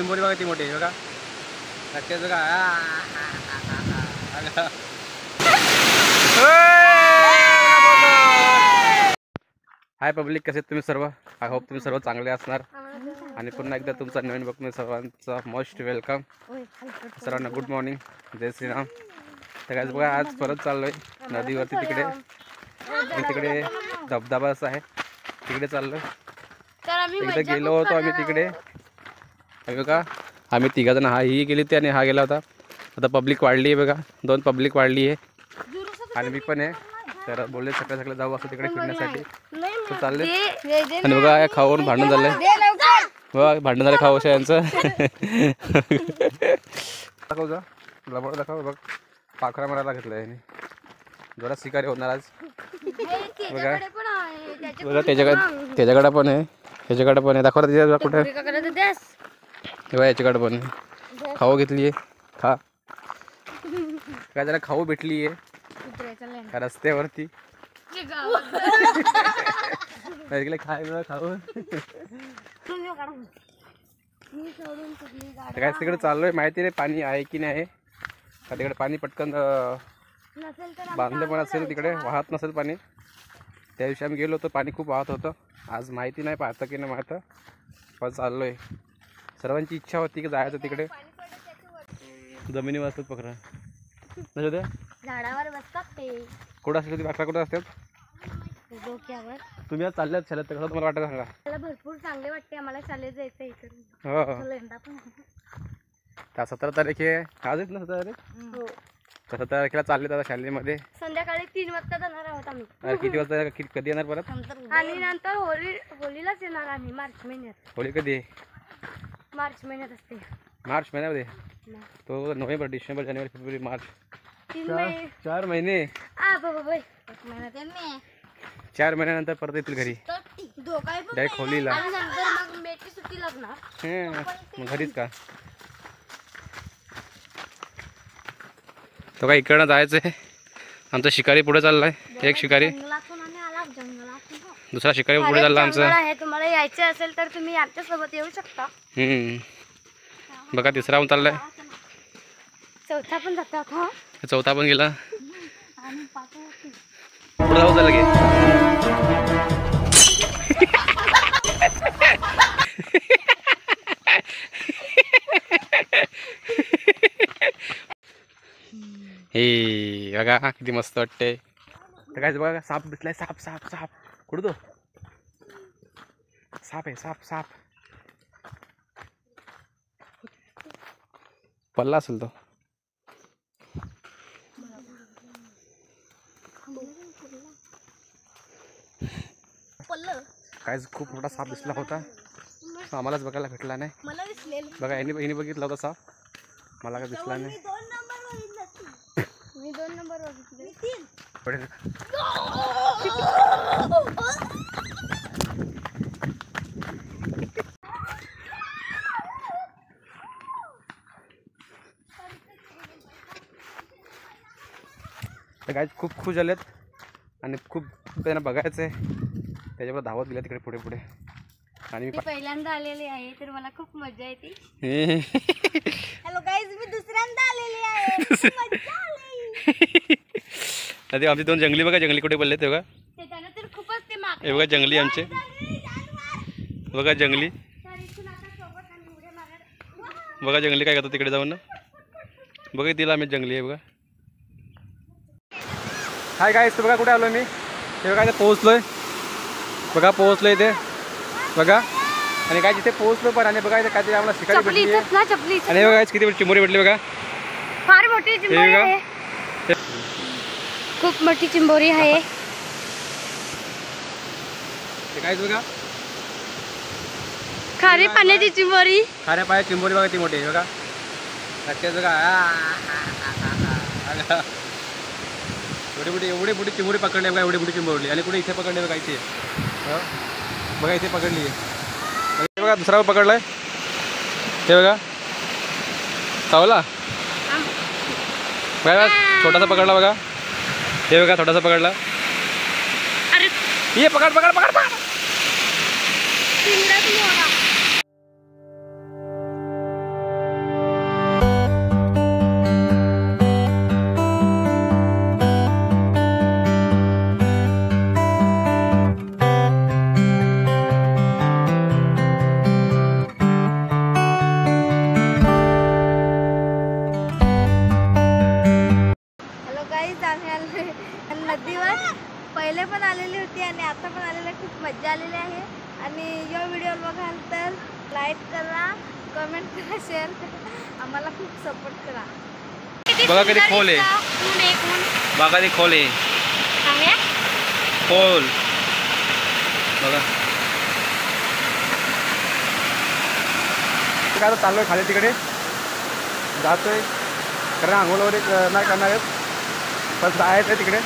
चिंबोरी बघा ती मोठी बघा नक्कीच बघा. हाय पब्लिक, कसे तुम्ही सर्व? आय होप तुम्ही सर्व चांगले असणार. आणि पुन्हा एकदा तुमचा नवीन बघणे सर्वांचा मोस्ट वेलकम. सर्वांना गुड मॉर्निंग, जय श्रीराम. तर काय बघा आज परत चाललोय नदीवरती. तिकडे तिकडे धबधबा असा आहे तिकडे चाललोय. एकदा गेलो होतो आम्ही तिकडे बघा. आम्ही तिघाजण, ही गेली होती आणि हा गेला होता. आता पब्लिक वाढली आहे बघा, 2 पब्लिक वाढली आहे आणि मी पण आहे. तर बोलले सकाळी जाऊ असं तिकडे फिरण्यासाठी तर चालले. आणि बघा खाऊन भांडण झालंय बघा, भांडण झालं खाऊ अशा यांचं. दाखव जा लबड दाखव बघ, पाखरा मारायला घेतलाय जरा शिकारी होणार आज बघा. बघा त्याच्याकडे पण आहे, ह्याच्याकडे पण आहे. दाखवा तिच्या कुठे बघा, याच्याकडे पण आहे. खाऊ घेतली आहे, खा काय जरा खाऊ भेटली आहे रस्त्यावरती. खाय खाऊ काय तिकडे चाललोय माहिती नाही पाणी आहे की नाही आहे का. तिकडे पाणी पटकन बांधलं पण असेल, तिकडे वाहत नसेल पाणी. त्या दिवशी आम्ही गेलो होतो पाणी खूप वाहत होतं. आज माहिती नाही पाहतं की नाही माहतं, पण चाललोय. सर्वांची इच्छा होती की जायचं तिकडे. जमिनीवर असतात पकरा झाडावर बसतात ते. कुठं असतात ती पाखरा, कुठं असतात? डोक्यावर. तुम्ही आज चालल्यात शाळेत तर कसं तुम्हाला वाटतं सांगा? मला भरपूर चांगले वाटते. आम्हाला शाळेत जायचं इकडे. हो पण त्या 17 तारीख आहे आज आहेत ना, 17 तारीख. 17 तारखेला चालले आता शाळेमध्ये. संध्याकाळी 3 वाजता जाणार आहोत आम्ही. अरे किती वाजता, कधी येणार परत? आणि नंतर होळीलाच येणार आम्ही. मार्च महिन्यात. होळी कधी आहे? मार्च महिन्यात असते. मार्च महिन्यामध्ये तो नोव्हेंबर, डिसेंबर, जानेवारी, फेब्रुवारी, मार्च 4 महिने. 4 महिन्यानंतर परत येतील घरी डायरेक्ट होळीला. मग मेची सुट्टी लागणार. मग घरीच का? तो काय इकडनं जायचं आहे. आमचा शिकारी पुढे चाललाय. एक शिकारी, दुसरा शिकारी पुढे चालला आमचा. तुम्हाला यायचं असेल तर तुम्ही आमच्या सोबत येऊ शकता. बघा तिसरा पण चाललाय, चौथा पण जातात. चौथा पण गेला. पुढे जाऊ चाललं की हे बघा किती मस्त वाटते. तर काय बघा साप दिसलाय. साप साप साप कुठं तो? साप आहे, साप साप पल्ला असेल तो. काय खूप मोठा साप दिसला होता, आम्हालाच बघायला भेटला नाही. बघा हिने बघितला होता साप, मला काय दिसला नाही. मी 2 नंबर बघितले. काय खूप खुश झालेत आणि खूप त्यांना बघायचं आहे, त्याच्यावर धावत गेल्या तिकडे पुढे पुढे. आणि मी पहिल्यांदा आलेली आहे तर मला खूप मजा येते. हॅलो गाईज, मी दुसऱ्यांदा आलेली आहे. आधी आमचे 2 जंगली बघा, जंगली कुठे पडले ते बघा. त्याच्यानं तर खूपच ते माग. हे बघा जंगली आमचे, बघा जंगली, बघा जंगली काय करतात तिकडे जाऊन ना. बघा तिला आम्ही जंगली आहे बघा. हाय गाईस, बघा कुठे आलो मी. हे बघा इथे पोहोचलोय, बघा पोहोचलोय इथे बघा. आणि काय तिथे पोहोचलो पण, आणि बघा इथे काहीतरी आम्हाला शिकारी भेटली आहे. आणि बघा किती चिंबोरी भेटली बघा, फार मोठी चिंबोरी आहे. खूप मोठी चिंबोरी आहे. काय बघा खाऱ्या पाण्याची चिंबोरी. खाऱ्या पाण्याची चिंबोरी बघा ती मोठी बघा. नक्कीच बघा एवढी मोठी चिंबोरी पकडली बघा, एवढी मोठी चिंबोरी. आणि कुठे इथे पकडले बघा, इथे बघा इथे पकडली आहे बघा. दुसरा पकडलाय हे बघा, चावला बघा. छोटासा पकडला बघा, हे बघा छोटासा पकडला. ये पकड पकड पकड पकड. मजा आलेली आहे आणि या व्हिडिओ बघाल तर लाईक करा, कमेंट करा, शेअर करा, आम्हाला खूप सपोर्ट करा. बघा किती खोल आहे. बघा किती खोल आहे. खोल बघा. काय चाललोय खाली तिकडे जातोय कारण आंघोळ वगैरे नाही करणार आहेत पण जायचं आहे तिकडे.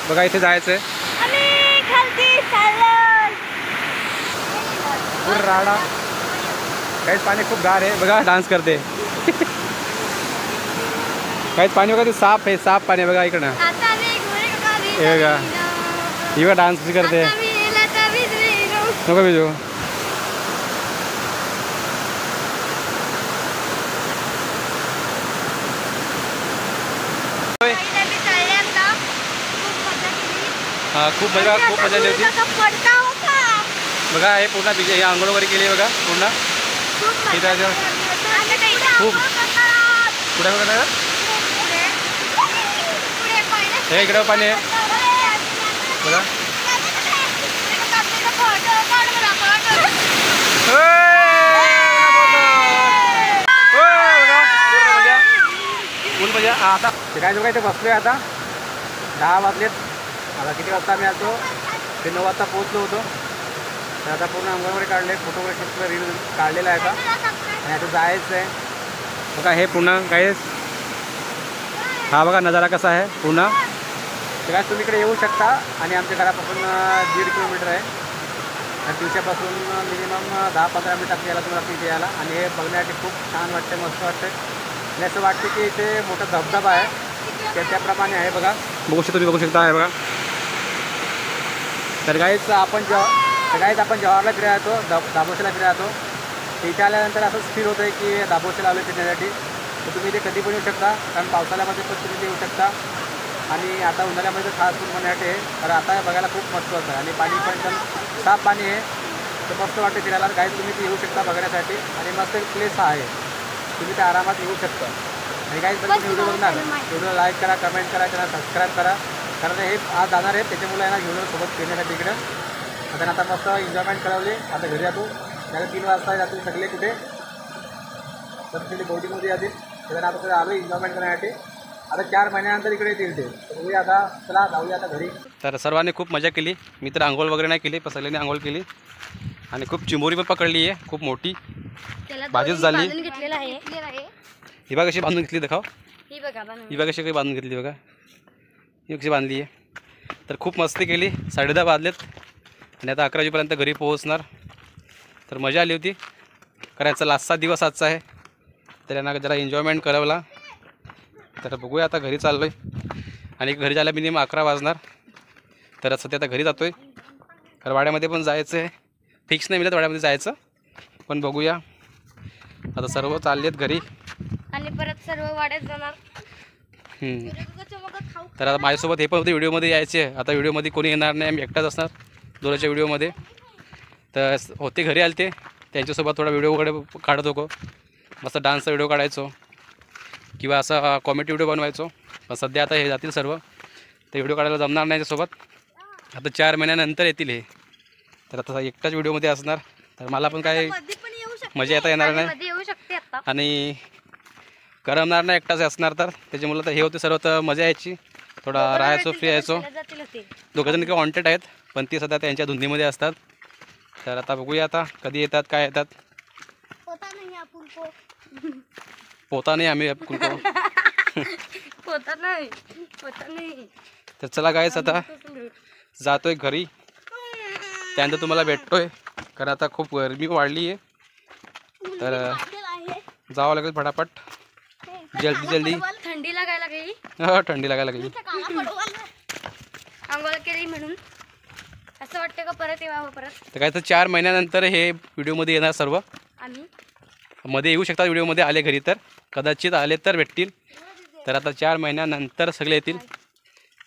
बघा इथे जायचं आहे. पूर्ण राडा काहीच पाणी खूप गार आहे. बघा डान्स करते. काहीच पाणी बघा ते साफ आहे. साफ पाणी बघा इकडं. हे बघा ही बघा डान्स करते. नको बिजू. हा खूप मजा आली होती. बघा हे पूर्ण बिजे हे आंघोळ वगैरे केली बघा पूर्ण. खूप पुढे बघा हे इकडं पाणी आहे बघा. फुल मजा. आता ते काय बघा इथे बसलोय. आता 10 वाजलेत. आता किती वाजता आम्ही आलो ते 9 वाजता पोहोचलो होतो. तर आता पूर्ण आंघोळ वगैरे काढले, फोटो वगैरे रील काढलेला आहे आता आणि आता जायचं आहे. बघा हे पूर्ण काय हा बघा नजारा कसा आहे पूर्ण. तर काय तुम्ही इकडे येऊ शकता आणि आमच्या घरापासून 1.5 किलोमीटर आहे आणि दिवसापासून मिनिमम 10-15 मिनिटात यायला तुम्हाला इथे यायला. आणि हे बघण्यासाठी खूप छान वाटते, मस्त वाटते आणि असं वाटते की इथे मोठा धबधबा आहे त्याप्रमाणे आहे. बघा बघू शकता, तुम्ही बघू शकता आहे बघा. तर काहीच आपण जवाहरला फिरायला येतो, दाभोळला फिरायला येतो. इथे आल्यानंतर असंच फील होतं आहे की दाभोळला आलो फिरण्यासाठी. तर तुम्ही इथे कधी पण येऊ शकता कारण पावसाळ्यामध्ये पण तुम्ही इथे येऊ शकता आणि आता उन्हाळ्यामध्ये खास करून म्हणण्यासाठी आहे. तर आता बघायला खूप मस्त होतं आणि पाणी पण एकदम साफ पाणी आहे. तर मस्त वाटते फिरायला. काही तुम्ही इथे येऊ शकता बघण्यासाठी आणि मस्त एक प्लेस आहे. तुम्ही ते आरामात येऊ शकता. आणि काही जर तुम्ही व्हिडिओ बघणार व्हिडिओ लाईक करा, कमेंट करा, त्यांना सबस्क्राईब करा कारण हे आज जाणार आहे त्याच्यामुळे आहे ना व्हिडिओसोबत फिरण्यासाठी इकडे. आता मस्त एन्जॉयमेंट करावली. आता घरी जातो. त्याला 3 वाजता जातील सगळे कुठे तर तिथे बोटिंगमध्ये जातील. त्याला आता आलो एन्जॉयमेंट करण्यासाठी. आता 4 महिन्यानंतर इकडे येतील ते. बघूया आता. चला जाऊया आता घरी. तर सर्वांनी खूप मजा केली. मी तर आंघोळ वगैरे नाही केली पण सगळ्यांनी आंघोळ केली आणि खूप चिंबोरी पण पकडली आहे खूप मोठी. भाजीच झाली. ही बघा कशी बांधून घेतली दाखव. ही बघा कशी काही बांधून घेतली बघा. ही कशी बांधली आहे. तर खूप मस्ती केली. 10:30 वाजलेत आणि आता 11 वाजेपर्यंत घरी पोहोचणार. तर मजा आली होती करायचा लास्टचा दिवस आजचा आहे तर यांना जरा एन्जॉयमेंट करावला. तर बघूया आता घरी चाललो आहे आणि घरी जायला मिनिमम 11 वाजणार. तर सध्या आता घरी जातो आहे कारण वाड्यामध्ये पण जायचं आहे. फिक्स नाही मिळत वाड्यामध्ये जायचं पण बघूया. आता सर्व चालले आहेत घरी आणि परत सर्व वाड्यात जाणार. तर आता माझ्यासोबत हे पण होते व्हिडिओमध्ये यायचे. आता व्हिडिओमध्ये कोणी येणार नाही, आम्ही एकटाच असणार दोघांच्या व्हिडिओमध्ये. तर होते घरी आले ते त्यांच्यासोबत थोडा व्हिडिओ वगैरे काढत होतो. मस्त डान्सचा व्हिडिओ काढायचो किंवा असा कॉमेडी व्हिडिओ बनवायचो. पण सध्या आता हे जातील सर्व ते व्हिडिओ काढायला जमणार नाही त्याच्यासोबत. आता 4 महिन्यानंतर येतील हे. तर आता एकटाच व्हिडिओमध्ये असणार. तर मला पण काय मजा येता येणार नाही आणि करमणार नाही एकटाच असणार. तर त्याच्यामुळे तर हे होते सर्व. तर मजा यायची, थोडा राहायचो, फ्री यायचो. दोघंजण काही वॉन्टेड आहेत पण ती सध्या त्यांच्या धुंदीमध्ये असतात. तर आता बघूया आता कधी येतात काय येतात. पोता नाही आम्ही तर चला गायच आता जातोय घरी. त्यानंतर तुम्हाला भेटतोय कारण आता खूप गरमी वाढली आहे. तर जावं लागेल फटाफट जल्दी. थंडी लागायला लागली. हो थंडी लागायला लागली. आंघोळ केली म्हणून असं वाटतं का परत यावं परत. तर काय तर 4 महिन्यानंतर हे व्हिडिओमध्ये येणार सर्व. आम्ही मध्ये येऊ शकतात व्हिडिओमध्ये आले घरी तर कदाचित आले तर भेटतील. तर आता 4 महिन्यानंतर सगळे येतील.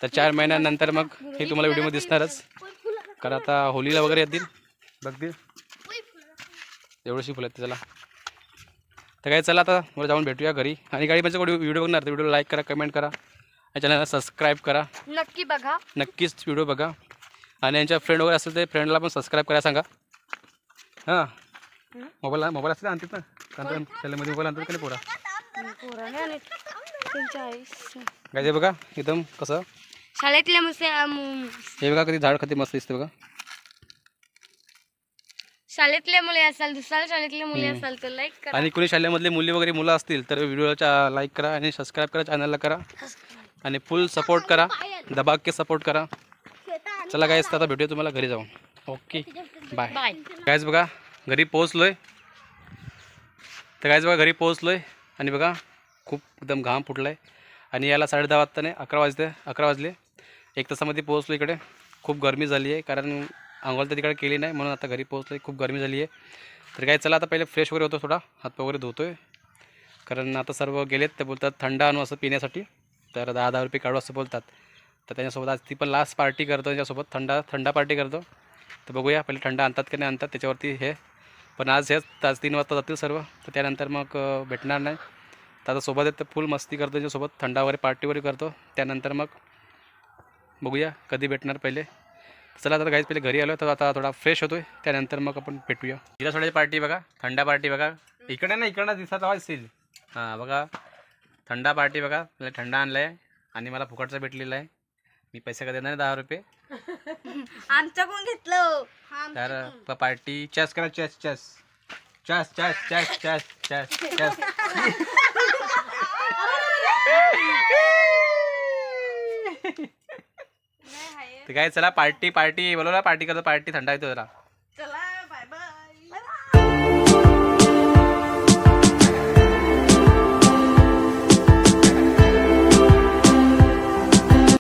तर 4 महिन्यानंतर मग हे तुम्हाला व्हिडिओमध्ये दिसणारच कारण आता होलीला वगैरे येतील बघतील एवढीशी फुलं आहेत त्याला. तर काय चला आता मला जाऊन भेटूया घरी. आणि गाडी म्हणजे व्हिडिओ बघणार तर व्हिडिओ लाईक करा, कमेंट करा आणि चॅनलला सबस्क्राईब करा. नक्की बघा, नक्कीच व्हिडिओ बघा आणि यांच्या फ्रेंड वगैरे असेल ते फ्रेंडला पण सबस्क्राईब करायला सांगा. हां मोबाईल असते आणतात ना कारण त्यामध्ये मोबाईल आणतात का नाही पोरा काय ते बघा एकदम कसं शाळेतल्या हे बघा कधी झाड कधी मस्त दिसते बघा. शाळेतले मुले असाल दुसऱ्या शाळेतले मुले असाल तर लाईक करा. आणि कोणी शाळेमधले मुली वगैरे मुलं असतील तर व्हिडिओला लाईक करा आणि सबस्क्राईब करा चॅनलला करा आणि फुल सपोर्ट करा दबाग के सपोर्ट करा. चला गाईज आता भेटूया तुम्हाला घरी जाऊन. Okay bye bye. गाईज बघा घरी पोहोचलोय. तर गाईज बघा घरी पोहोचलोय आणि बघा खूप एकदम घाम फुटला आहे आणि याला 10:30 वाजताने 11 वाजले. 1 तासामध्ये पोहोचलो इकडे. खूप गरमी झाली आहे कारण आंघोळ तर तिकडे केली नाही म्हणून आता घरी पोहोचलो आहे. खूप गरमी झाली आहे. तर काय चला आता पहिले फ्रेश वगैरे होतो थोडा हात वगैरे धुतो आहे कारण आता सर्व गेलेत. ते बोलतात थंड आणू असं पिण्यासाठी तर 10 रुपये काढू असं बोलतात. तर त्याच्यासोबत आज ती पण लास्ट पार्टी करतो त्याच्यासोबत थंडा पार्टी करतो. तर बघूया पहिले थंड आणतात की नाही आणतात त्याच्यावरती हे. पण आज हेच आज 3 वाजता जातील सर्व तर त्यानंतर मग भेटणार नाही. तर आता सोबत येतं फुल मस्ती करतो त्याच्यासोबत थंडा वगैरे पार्टी वगैरे करतो. त्यानंतर मग बघूया कधी भेटणार पहिले. चला आता गाईज पहिले घरी आलो तर आता थोडा फ्रेश होतोय त्यानंतर मग आपण भेटूया. जिरा सोड्याची पार्टी बघा थंडा पार्टी बघा इकडे ना इकडनं दिसत आवाज असेल. हां बघा थंडा पार्टी बघा थंडा आणला आहे आणि मला फुकटचा भेटलेला आहे. मी पैसे का देणार 10 रुपये आमच्याकडून घेतलं. तर पार्टी चॅस करा chess chess chess chess chess chess chess chess. तर काय चला पार्टी बोलवला पार्टी करतो पार्टी थंडा येतो जरा.